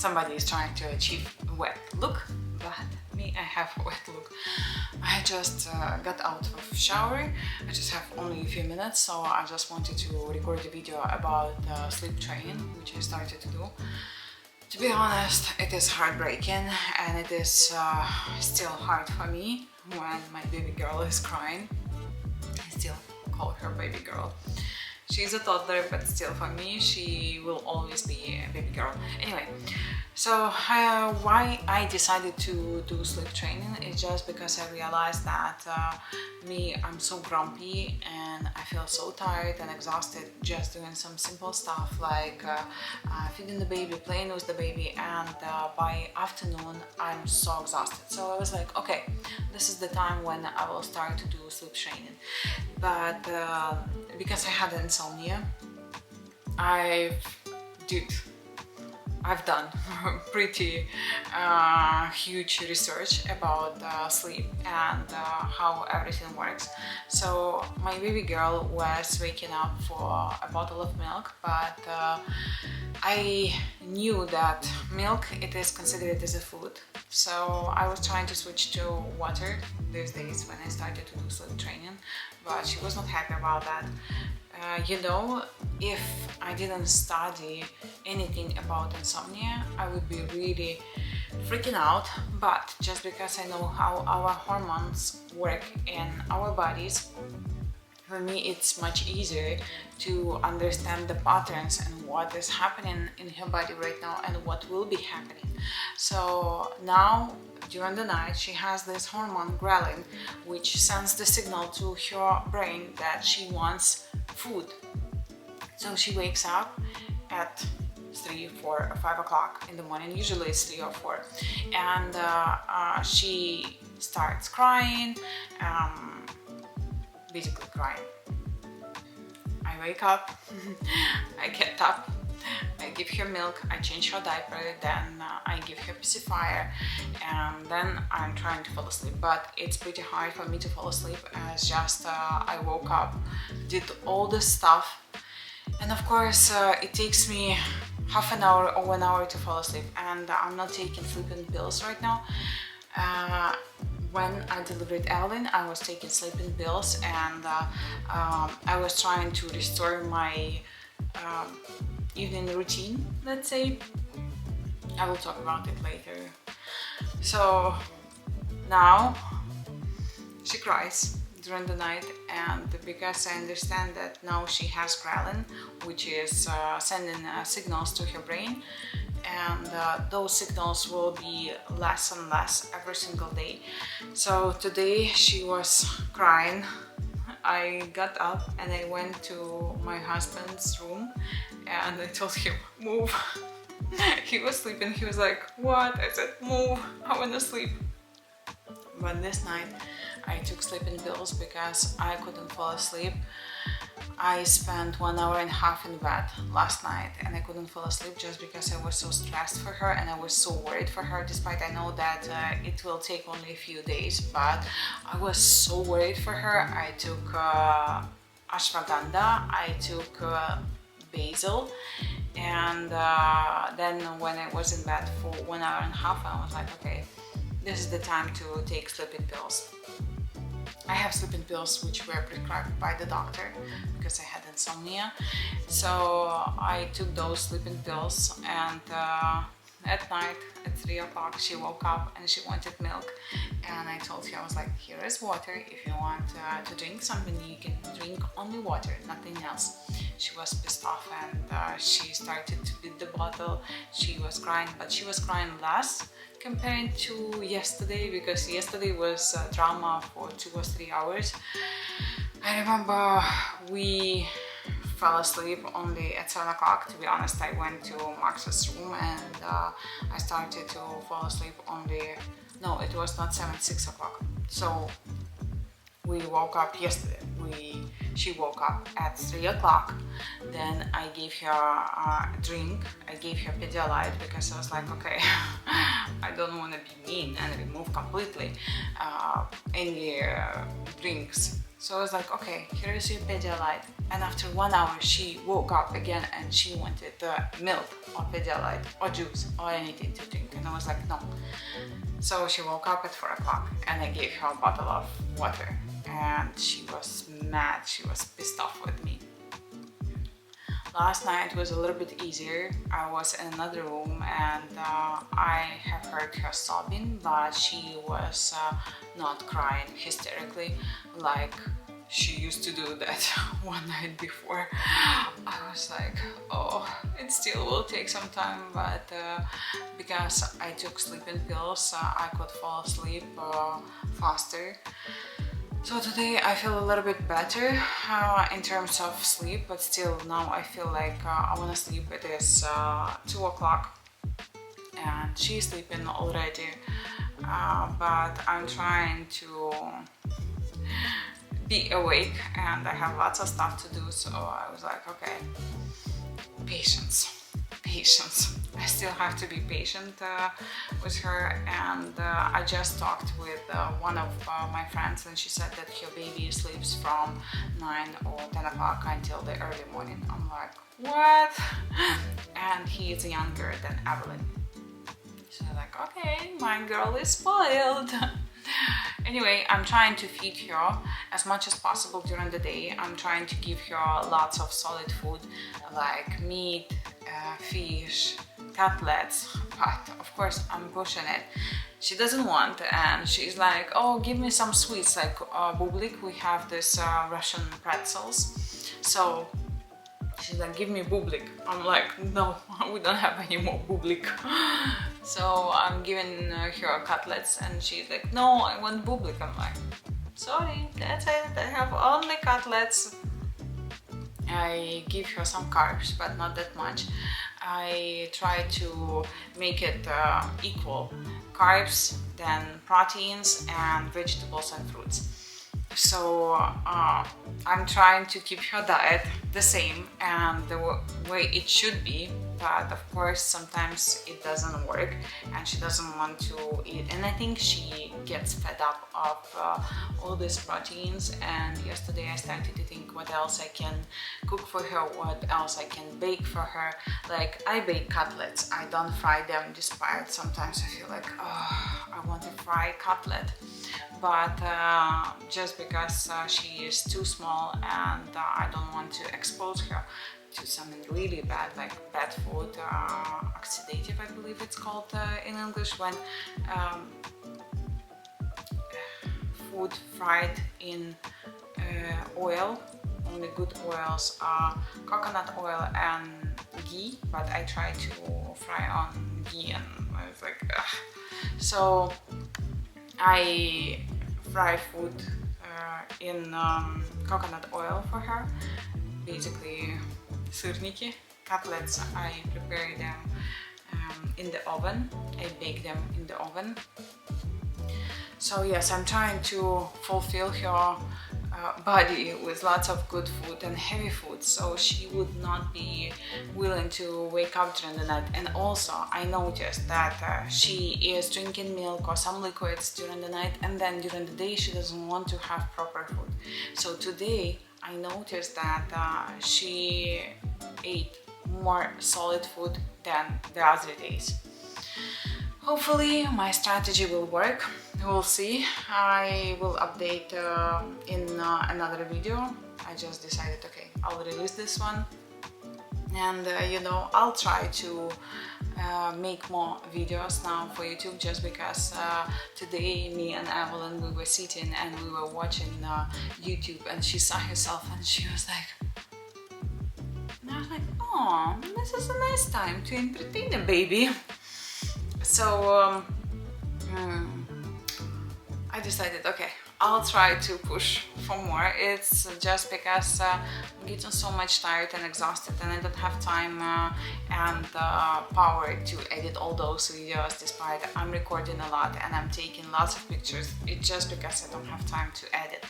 somebody is trying to achieve a wet look, but me, I have a wet look. I just got out of shower. I just have only a few minutes, so I just wanted to record a video about sleep training, which I started to do. To be honest, it is heartbreaking, and it is still hard for me when my baby girl is crying. I still call her baby girl. She's a toddler, but still for me, she will always be a baby girl. Anyway, so why I decided to do sleep training is just because I realized that I'm so grumpy and I feel so tired and exhausted just doing some simple stuff like feeding the baby, playing with the baby, and by afternoon I'm so exhausted. So I was like, okay, this is the time when I will start to do sleep training. But because I had insomnia, I've done pretty huge research about sleep and how everything works. So my baby girl was waking up for a bottle of milk, but I knew that milk, it is considered as a food. So I was trying to switch to water these days when I started to do sleep training, but she was not happy about that. You know, if I didn't study anything about insomnia, I would be really freaking out. But just because I know how our hormones work in our bodies, for me it's much easier to understand the patterns and what is happening in her body right now and what will be happening. So now during the night she has this hormone ghrelin, which sends the signal to her brain that she wants food. So she wakes up at 3, 4 or 5 o'clock in the morning, usually it's 3 or 4, and she starts crying, basically crying. I wake up, I get up, I give her milk, I change her diaper, then I give her pacifier, and then I'm trying to fall asleep. But it's pretty hard for me to fall asleep as just I woke up, did all this stuff, and of course it takes me half an hour or 1 hour to fall asleep, and I'm not taking sleeping pills right now. When I delivered Evelyn, I was taking sleeping pills, and I was trying to restore my evening routine, let's say. I will talk about it later. So now she cries during the night, and because I understand that now she has ghrelin, which is sending signals to her brain, and those signals will be less and less every single day. So today she was crying. I got up and I went to my husband's room and I told him, move. He was sleeping. He was like, what? I said, move, I want to sleep. But this night I took sleeping pills because I couldn't fall asleep. I spent 1.5 hours in bed last night and I couldn't fall asleep just because I was so stressed for her and I was so worried for her, despite I know that it will take only a few days, but I was so worried for her. I took ashwagandha, I took basil, and then when I was in bed for 1.5 hours, I was like, okay, this is the time to take sleeping pills. I have sleeping pills which were prescribed by the doctor because I had insomnia. So I took those sleeping pills, and at night at 3 o'clock she woke up and she wanted milk, and I told her, I was like, here is water. If you want to drink something, you can drink only water, nothing else. She was pissed off and she started to beat the bottle. She was crying, but she was crying less compared to yesterday, because yesterday was drama for 2 or 3 hours. I remember we fell asleep only at 7 o'clock. To be honest, I went to Max's room and I started to fall asleep only, no, it was not 7, 6 o'clock. So we woke up yesterday. We She woke up at 3 o'clock. Then I gave her a drink. I gave her Pedialyte because I was like, okay, I don't want to be mean and remove completely any drinks. So I was like, okay, here is your Pedialyte. And after 1 hour, she woke up again and she wanted milk or Pedialyte or juice or anything to drink. And I was like, no. So she woke up at 4 o'clock and I gave her a bottle of water. And she was mad, she was pissed off with me. Last night was a little bit easier. I was in another room and I have heard her sobbing, but she was not crying hysterically like she used to do that one night before. I was like, oh, it still will take some time, but because I took sleeping pills, I could fall asleep faster. So today I feel a little bit better in terms of sleep, but still now I feel like I want to sleep. It is 2 o'clock and she's sleeping already, but I'm trying to be awake and I have lots of stuff to do, so I was like, okay, patience. I still have to be patient with her, and I just talked with one of my friends and she said that her baby sleeps from 9 or 10 o'clock until the early morning. I'm like, what? And he is younger than Evelyn. So I'm like, okay, my girl is spoiled. Anyway, I'm trying to feed her as much as possible during the day. I'm trying to give her lots of solid food like meat, fish, cutlets, but of course I'm pushing it. She doesn't want, and she's like, oh, give me some sweets like bublik. We have this Russian pretzels, so she's like, give me bublik. I'm like, no, we don't have any more bublik. So I'm giving her cutlets and she's like, no, I want bublik. I'm like, sorry, that's it, I have only cutlets. I give her some carbs, but not that much. I try to make it equal. Carbs, then proteins and vegetables and fruits. So I'm trying to keep her diet the same and the way it should be, but of course sometimes it doesn't work and she doesn't want to eat, and I think she gets fed up of all these proteins. And yesterday I started to think what else I can cook for her, what else I can bake for her. Like, I bake cutlets, I don't fry them, despite sometimes I feel like, oh, I want to fry cutlet, but just because she is too small and I don't want to expose her to something really bad, like bad food, oxidative, I believe it's called in English, when food fried in oil. Only good oils are coconut oil and ghee, but I try to fry on ghee and I was like, ugh. So I fry food in coconut oil for her, basically syrniki. Cutlets, I prepare them in the oven, I bake them in the oven. So yes, I'm trying to fulfill her body with lots of good food and heavy food, so she would not be willing to wake up during the night. And also I noticed that she is drinking milk or some liquids during the night, and then during the day she doesn't want to have proper food. So today I noticed that she ate more solid food than the other days. Hopefully my strategy will work. We'll see. I will update in another video. I just decided, okay, I'll release this one, and you know, I'll try to make more videos now for YouTube, just because today me and Evelyn, we were sitting and we were watching YouTube, and she saw herself and she was like, and I was like, oh, this is a nice time to entertain a baby. So I decided, okay, I'll try to push for more. It's just because I'm getting so much tired and exhausted, and I don't have time and power to edit all those videos, despite I'm recording a lot and I'm taking lots of pictures. It's just because I don't have time to edit.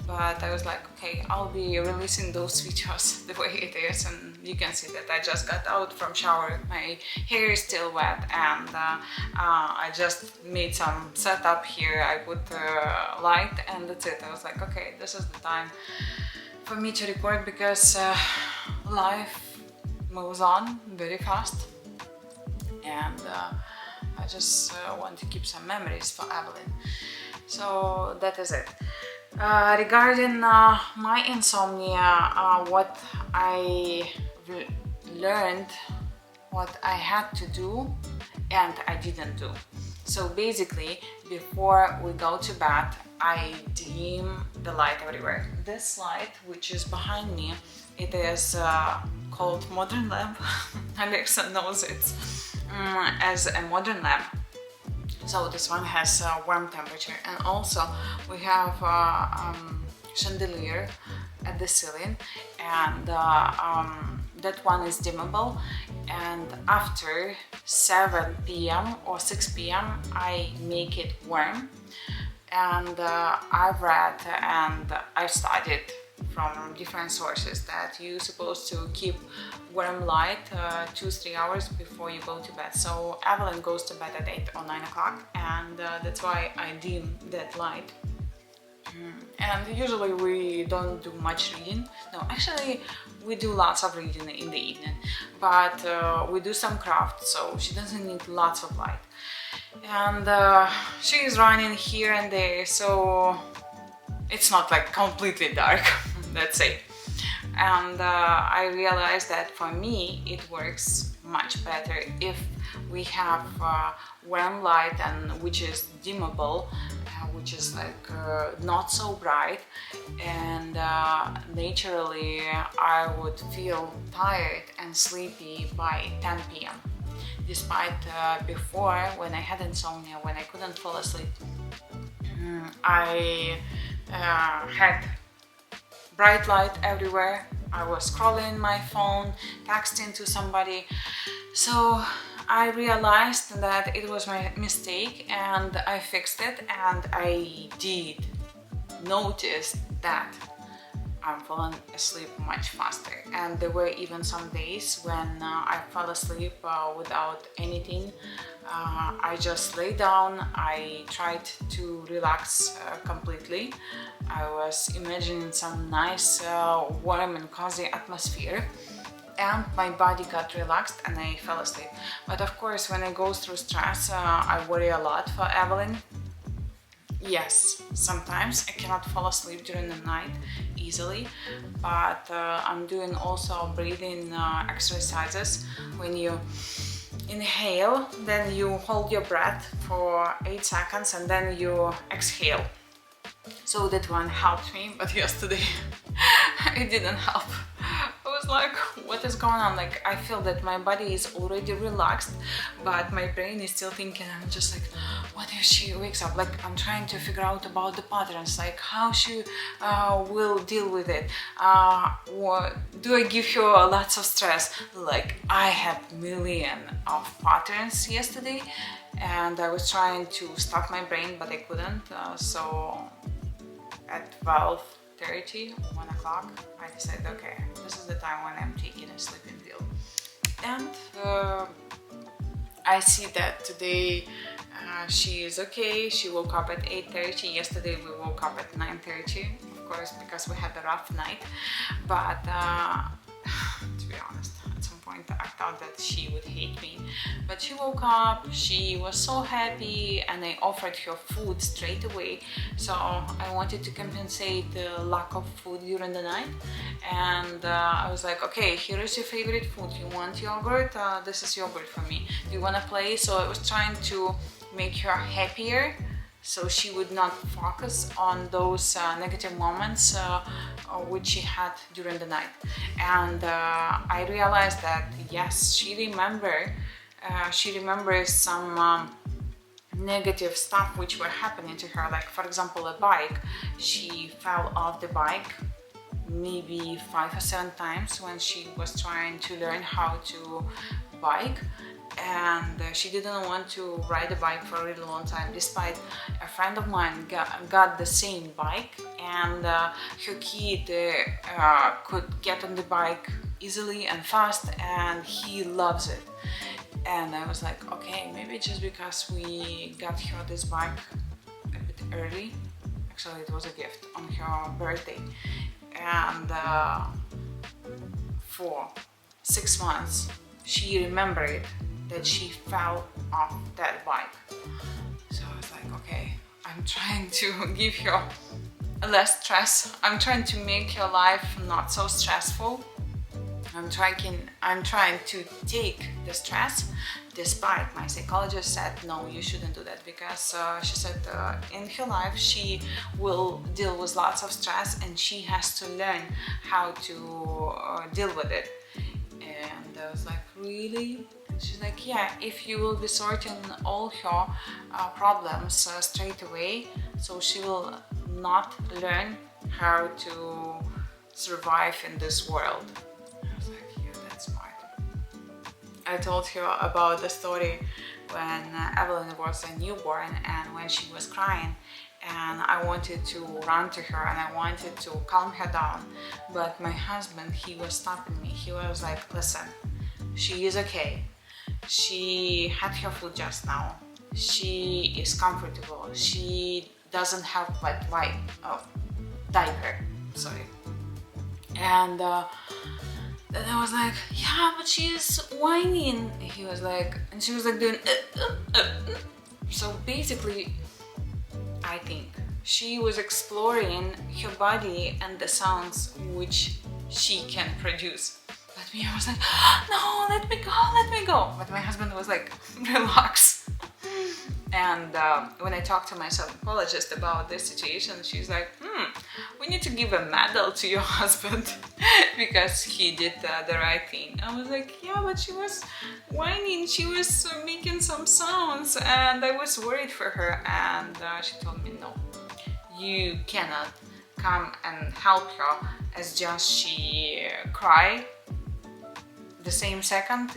But I was like, okay, I'll be releasing those videos the way it is, and you can see that I just got out from shower, my hair is still wet, and I just made some setup here. I put light and that's it. I was like, okay, this is the time for me to record, because life moves on very fast, and I just want to keep some memories for Evelyn. So that is it. Regarding my insomnia, what I learned, what I had to do and I didn't do. So basically, before we go to bed, I dim the light everywhere. This light, which is behind me, it is called modern lamp. Alexa knows it as a modern lamp. So this one has warm temperature, and also we have chandelier at the ceiling, and that one is dimmable, and after 7 p.m. or 6 p.m. I make it warm. And I've read and I've studied from different sources that you're supposed to keep warm light 2-3 hours before you go to bed. So Evelyn goes to bed at 8 or 9 o'clock, and that's why I dim that light. And usually we don't do much reading. No, actually we do lots of reading in the evening, but we do some craft, so she doesn't need lots of light. And she is running here and there, so it's not like completely dark, let's say. And I realized that for me it works much better if we have warm light, and which is dimmable, which is like not so bright, and naturally I would feel tired and sleepy by 10 p.m. Despite before, when I had insomnia, when I couldn't fall asleep, I had bright light everywhere. I was scrolling my phone, texting to somebody. So I realized that it was my mistake, and I fixed it, and I did notice that I'm falling asleep much faster. And there were even some days when I fell asleep without anything. I just lay down, I tried to relax completely. I was imagining some nice warm and cozy atmosphere, and my body got relaxed and I fell asleep. But of course, when I go through stress, I worry a lot for Evelyn. Yes, sometimes I cannot fall asleep during the night easily, but I'm doing also breathing exercises. When you inhale, then you hold your breath for 8 seconds and then you exhale. So that one helped me, but yesterday it didn't help. I was like, what is going on? Like, I feel that my body is already relaxed, but my brain is still thinking. I'm just like, what if she wakes up? Like, I'm trying to figure out about the patterns, like how she will deal with it. Do I give her lots of stress? Like, I had million of patterns yesterday, and I was trying to stop my brain, but I couldn't. So at 12:30, 1 o'clock, I decided, okay, this is the time when I'm taking a sleeping pill. And I see that today she is okay. She woke up at 8:30. Yesterday we woke up at 9:30, of course, because we had a rough night. But to be honest, at some point I thought that she would hate me. But she woke up, she was so happy, and I offered her food straight away. So I wanted to compensate the lack of food during the night. And I was like, okay, here is your favorite food. You want yogurt? This is yogurt for me. Do you want to play? So I was trying to make her happier, so she would not focus on those negative moments which she had during the night. And I realized that yes, she remembers some negative stuff which were happening to her, like for example a bike. She fell off the bike maybe 5 or 7 times when she was trying to learn how to bike, and she didn't want to ride a bike for a really long time, despite a friend of mine got the same bike, and her kid could get on the bike easily and fast, and he loves it. And I was like, okay, maybe just because we got her this bike a bit early, actually it was a gift on her birthday, and for 6 months she remembered that she fell off that bike. So I was like, okay, I'm trying to give her less stress. I'm trying to make her life not so stressful. I'm trying to take the stress, despite my psychologist said no, you shouldn't do that, because she said in her life she will deal with lots of stress and she has to learn how to deal with it. And I was like, really? And she's like, yeah, if you will be sorting all her problems straight away, so she will not learn how to survive in this world. I told her about the story when Evelyn was a newborn and when she was crying, and I wanted to run to her and I wanted to calm her down, but my husband, he was stopping me. He was like, listen, she is okay. She had her food just now. She is comfortable. She doesn't have wet diaper, sorry. And then I was like, yeah, but she's whining. He was like, and she was like doing So basically, I think she was exploring her body and the sounds which she can produce. But me, I was like, no, let me go. But my husband was like, relax. And when I talked to my psychologist about this situation, she's like, we need to give a medal to your husband because he did the right thing. I was like, yeah, but she was whining, she was making some sounds, and I was worried for her. And she told me, no, you cannot come and help her as just she cry the same second.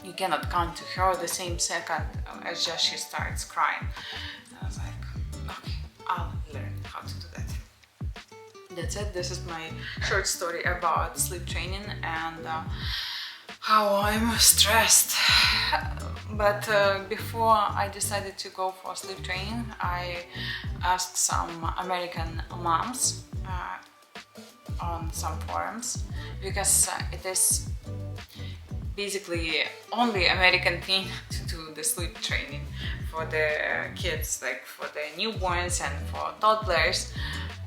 You cannot come to her the same second as just she starts crying. And I was like, okay, I'll learn how to do that. That's it. This is my short story about sleep training and how I'm stressed. But before I decided to go for sleep training, I asked some American moms on some forums, because it is basically only American thing to do the sleep training for the kids, like for the newborns and for toddlers,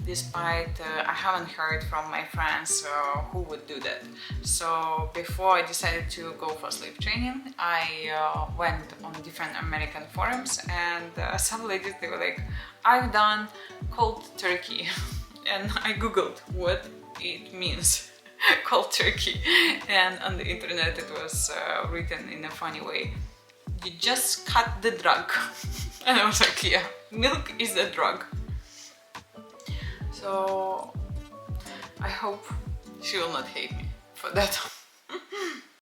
despite I haven't heard from my friends who would do that. So before I decided to go for sleep training, I went on different American forums, and some ladies, they were like, I've done cold turkey. And I googled what it means. Cold turkey, and on the internet it was written in a funny way, you just cut the drug. And I was like, yeah, milk is a drug. So I hope she will not hate me for that.